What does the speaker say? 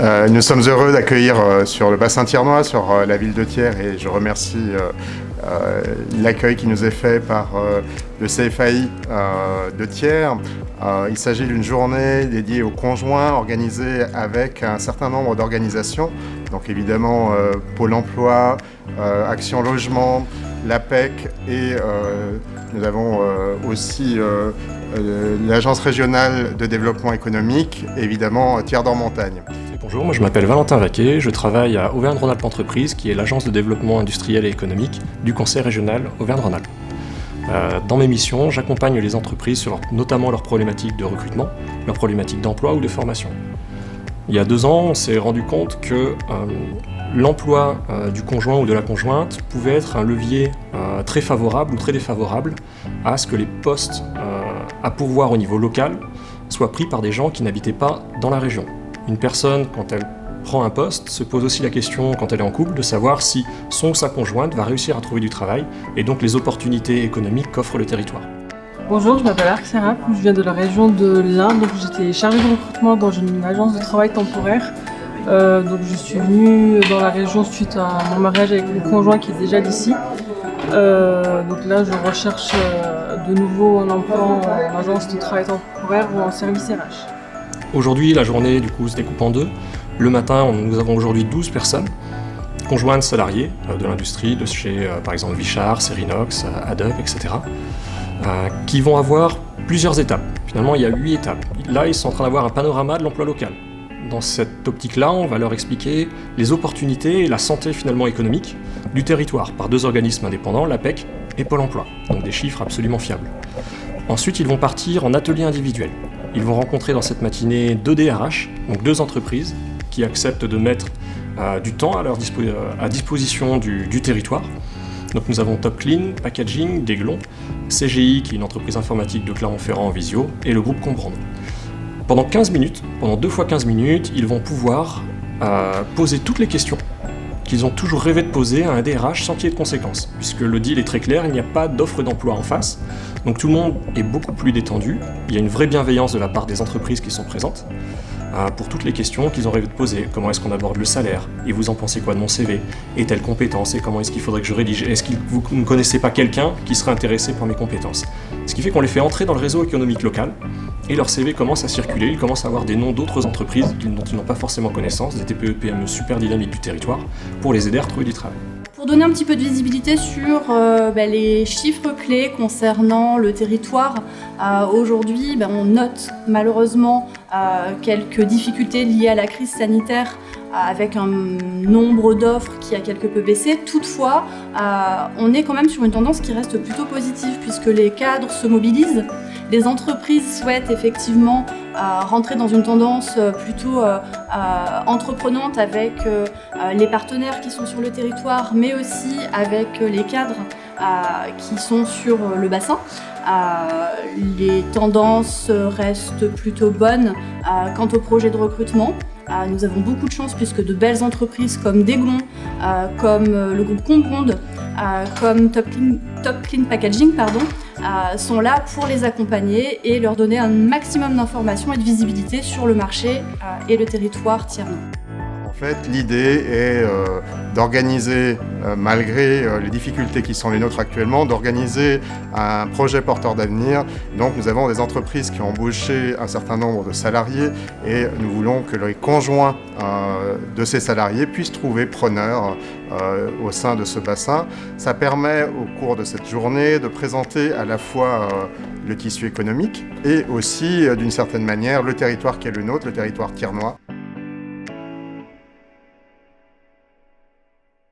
Nous sommes heureux d'accueillir sur le bassin thiernois, sur la ville de Thiers, et je remercie l'accueil qui nous est fait par le CFAI de Thiers. Il s'agit d'une journée dédiée aux conjoints, organisée avec un certain nombre d'organisations, donc évidemment Pôle emploi, Action Logement, l'APEC et nous avons aussi l'Agence régionale de développement économique et évidemment Thiers d'Or-Montagne. Bonjour, moi je m'appelle Valentin Vaquet, je travaille à Auvergne-Rhône-Alpes Entreprises, qui est l'agence de développement industriel et économique du Conseil régional Auvergne-Rhône-Alpes. Dans mes missions, j'accompagne les entreprises sur notamment leurs problématiques de recrutement, leurs problématiques d'emploi ou de formation. Il y a 2 ans, on s'est rendu compte que l'emploi du conjoint ou de la conjointe pouvait être un levier très favorable ou très défavorable à ce que les postes à pourvoir au niveau local soient pris par des gens qui n'habitaient pas dans la région. Une personne, quand elle prend un poste, se pose aussi la question, quand elle est en couple, de savoir si son ou sa conjointe va réussir à trouver du travail et donc les opportunités économiques qu'offre le territoire. Bonjour, je m'appelle Arc Serap, je viens de la région de l'Ain, donc j'étais chargée de recrutement dans une agence de travail temporaire. Donc je suis venue dans la région suite à mon mariage avec mon conjoint qui est déjà d'ici. Donc là, je recherche de nouveau un emploi en agence de travail temporaire ou en service RH. Aujourd'hui, la journée du coup se découpe en 2. Le matin, nous avons aujourd'hui 12 personnes, conjointes salariées de l'industrie, de chez par exemple Vichard, Serinox, Adobe, etc., qui vont avoir plusieurs étapes. Finalement, il y a 8 étapes. Là, ils sont en train d'avoir un panorama de l'emploi local. Dans cette optique-là, on va leur expliquer les opportunités et la santé finalement économique du territoire par 2 organismes indépendants, l'APEC et Pôle emploi, donc des chiffres absolument fiables. Ensuite, ils vont partir en atelier individuel. Ils vont rencontrer dans cette matinée 2 DRH, donc 2 entreprises qui acceptent de mettre du temps à disposition du territoire. Donc nous avons Top Clean, Packaging, Déglon, CGI qui est une entreprise informatique de Clermont-Ferrand en visio et le groupe Comprendre. Pendant 15 minutes, pendant 2 fois 15 minutes, ils vont pouvoir poser toutes les questions qu'ils ont toujours rêvé de poser à un DRH sans qu'il y ait de conséquences, puisque le deal est très clair, il n'y a pas d'offre d'emploi en face, donc tout le monde est beaucoup plus détendu, il y a une vraie bienveillance de la part des entreprises qui sont présentes pour toutes les questions qu'ils ont rêvé de poser. Comment est-ce qu'on aborde le salaire? Et vous en pensez quoi de mon CV? Et telle compétence? Et comment est-ce qu'il faudrait que je rédige? Est-ce que vous ne connaissez pas quelqu'un qui serait intéressé par mes compétences? Ce qui fait qu'on les fait entrer dans le réseau économique local et leur CV commence à circuler, ils commencent à avoir des noms d'autres entreprises dont ils n'ont pas forcément connaissance, des TPE, PME super dynamiques du territoire, pour les aider à retrouver du travail. Pour donner un petit peu de visibilité sur les chiffres clés concernant le territoire, aujourd'hui on note malheureusement quelques difficultés liées à la crise sanitaire avec un nombre d'offres qui a quelque peu baissé. Toutefois, on est quand même sur une tendance qui reste plutôt positive puisque les cadres se mobilisent. Les entreprises souhaitent effectivement rentrer dans une tendance plutôt entreprenante avec les partenaires qui sont sur le territoire, mais aussi avec les cadres qui sont sur le bassin. Les tendances restent plutôt bonnes quant au projet de recrutement. Nous avons beaucoup de chance puisque de belles entreprises comme Déglon, comme le groupe Comprendre, comme Top Clean Packaging sont là pour les accompagner et leur donner un maximum d'informations et de visibilité sur le marché et le territoire thiernois. En fait, l'idée est d'organiser, malgré les difficultés qui sont les nôtres actuellement, d'organiser un projet porteur d'avenir. Donc nous avons des entreprises qui ont embauché un certain nombre de salariés et nous voulons que les conjoints de ces salariés puissent trouver preneurs au sein de ce bassin. Ça permet au cours de cette journée de présenter à la fois le tissu économique et aussi d'une certaine manière le territoire qui est le nôtre, le territoire thiernois.